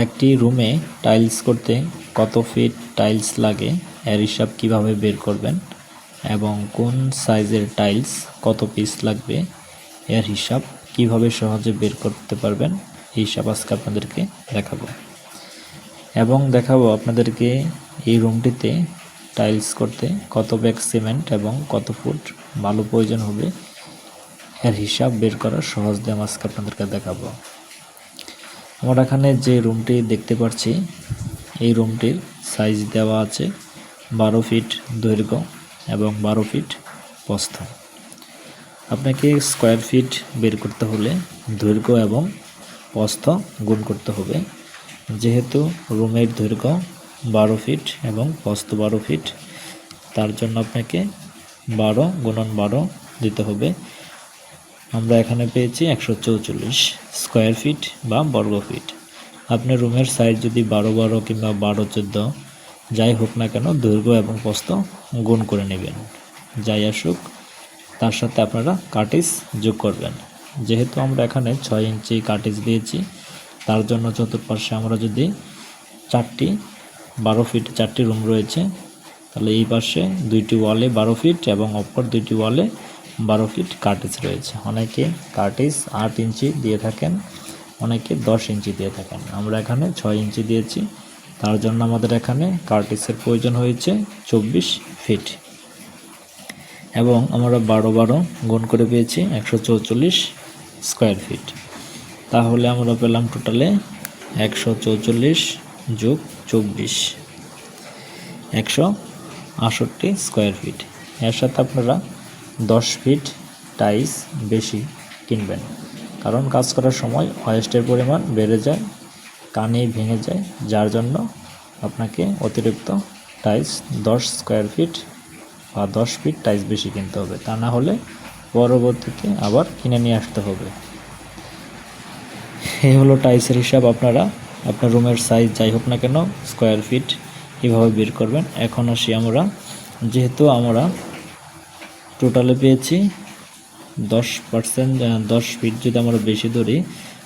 একটি রুমে টাইলস করতে কত ফিট টাইলস লাগে এর হিসাব কিভাবে বের করবেন এবং কোন সাইজের টাইলস কত পিস লাগবে এর হিসাব কিভাবে সহজে বের করতে পারবেন এই হিসাব আজকে আপনাদেরকে দেখাবো এবং দেখাবো আপনাদেরকে এই রুমটিতে টাইলস করতে কত ব্যাগ সিমেন্ট এবং কত ফুট বালু প্রয়োজন হবে এর হিসাব বের করার সহজ নিয়ম আজকে আপনাদেরকে দেখাবো। আমরা এখানে যে রুমটি দেখতে পাচ্ছি এই রুমটির সাইজ দেওয়া আছে 12 ফিট দৈর্ঘ্য এবং 12 ফিট প্রস্থ। আপনাকে স্কয়ার ফিট বের করতে হলে দৈর্ঘ্য এবং প্রস্থ গুণ করতে হবে। যেহেতু রুমের দৈর্ঘ্য 12 ফিট এবং প্রস্থ 12 ফিট, তার জন্য আপনাকে 12 গুণন 12 দিতে হবে। আমরা এখানে পেয়েছি 144 স্কয়ার ফিট বা বর্গ ফিট। আপনার রুমের সাইজ যদি 12 কিংবা 12-14 যাই হোক না কেন, দৈর্ঘ্য এবং প্রস্থ গুণ করে নেবেন। যাই আসুক তার সাথে আপনারা কাটিস যোগ করবেন। যেহেতু আমরা এখানে 6 ইঞ্চি কাটিস দিয়েছি, তার জন্য চতুর্পাশে আমরা যদি 4টি 12 ফিট 4টি রুম রয়েছে, তাহলে এই পাশে 2টি ওয়ালে 12 ফিট এবং অপর 2টি ওয়ালে 12 ফিট কার্টিস রয়েছে। অনেকে কার্টিস 8 ইঞ্চি দিয়ে থাকেন, অনেকে 10 ইঞ্চি দিয়ে থাকেন। আমরা এখানে 6 ইঞ্চি দিয়েছি, তার জন্য আমাদের এখানে কার্টিসের প্রয়োজন হয়েছে 24 ফিট এবং আমরা 12 গুণ করে পেয়েছি 144 স্কয়ার ফিট। তাহলে আমরা পেলাম টোটালে 144 যোগ 24 168 স্কয়ার ফিট। এর সাথে আপনারা 10 ফিট টাইলস বেশি কিনবেন, কারণ কাজ করার সময় ওয়েস্টের পরিমাণ বেড়ে যায়, কানেই ভেঙে যায়, যার জন্য আপনাকে অতিরিক্ত টাইলস 10 স্কয়ার ফিট বা 10 ফিট টাইলস বেশি কিনতে হবে। তা না হলে পরবর্তীতে আবার কিনে নিয়ে আসতে হবে। এই হলো টাইলসের হিসাব। আপনারা আপনার রুমের সাইজ যাই হোক না কেন স্কয়ার ফিট এভাবে বের করবেন। এখন আসি আমরা, যেহেতু আমরা টোটালে পেয়েছি 10 ফিট, যদি আমরা বেশি ধরি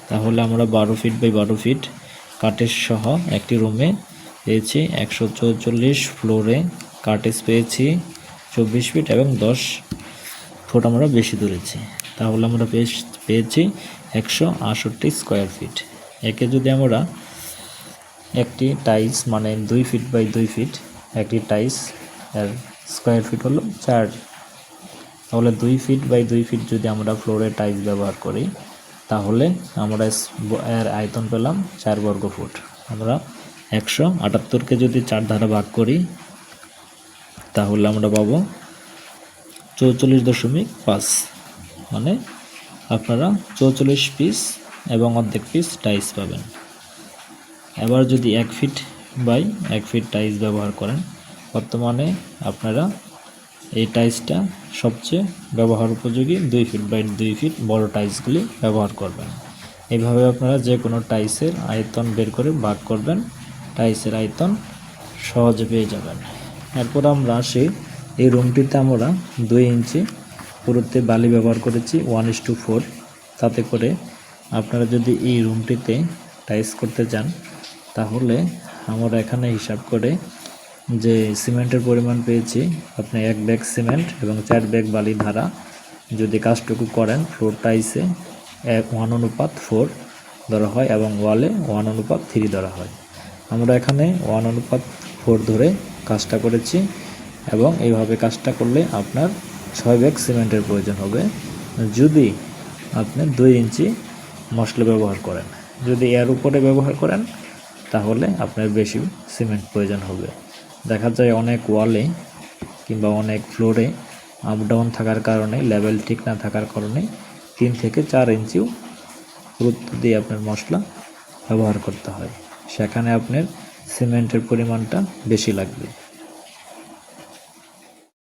তাহলে আমরা 12 ফিট বাই 12 ফিট কার্টিস সহ একটি রুমে পেয়েছি 144 ফ্লোরে কার্টিস পেয়েছি 24 ফিট এবং 10 ফুট আমরা বেশি ধরেছি। তাহলে আমরা পেয়েছি 168 স্কয়ার ফিট। একে যদি আমরা একটি টাইলস মানে 2 ফিট বাই 2 ফিট একটি টাইলস এর স্কয়ার ফিট হলো 4, তাহলে 2 ফিট বাই 2 ফিট যদি আমরা ফ্লোরে টাইলস ব্যবহার করি তাহলে আমরা এর আয়তন পেলাম 4 বর্গ ফুট। আমরা 178কে যদি 4 দ্বারা ভাগ করি তাহলে আমরা পাবো 44.5, মানে আপনারা 44 পিস এবং অর্ধেক পিস টাইলস পাবেন। এবার যদি 1 ফিট বাই 1 ফিট টাইলস ব্যবহার করেন, বর্তমানে আপনারা এই টাইলসটা সবচেয়ে ব্যবহার উপযোগী 2 ফিট বাই 2 ফিট বড় টাইলসগুলি ব্যবহার করবেন। এইভাবে আপনারা যে কোনো টাইলসের আয়তন বের করে ভাগ করবেন, টাইলসের আয়তন সহজে পেয়ে যাবেন। এরপর আমরা আসি, এই রুমটিতে আমরা 2 ইঞ্চি পুরোতে বালি ব্যবহার করেছি 1:4। তাতে করে আপনারা যদি এই রুমটিতে টাইলস করতে চান তাহলে আমরা এখানে হিসাব করে যে সিমেন্টের পরিমাণ পেয়েছি, আপনি 1 ব্যাগ সিমেন্ট এবং 4 ব্যাগ বালি ধারা যদি কাজটুকু করেন, ফ্লোর টাইলসে 1:4 ধরা হয় এবং ওয়ালে 1:3 ধরা হয়। আমরা এখানে 1:4 ধরে কাজটা করেছি এবং এইভাবে কাজটা করলে আপনার 6 ব্যাগ সিমেন্টের প্রয়োজন হবে যদি আপনি 2 ইঞ্চি মশলা ব্যবহার করেন। যদি এর উপরে ব্যবহার করেন তাহলে আপনার বেশি সিমেন্ট প্রয়োজন হবে। দেখা যায় অনেক ওয়ালে কিংবা অনেক ফ্লোরে আপ ডাউন থাকার কারণে, লেভেল ঠিক না থাকার কারণে 3 থেকে 4 ইঞ্চিও গুরুত্ব দিয়ে আপনার মশলা ব্যবহার করতে হয়, সেখানে আপনার সিমেন্টের পরিমাণটা বেশি লাগবে।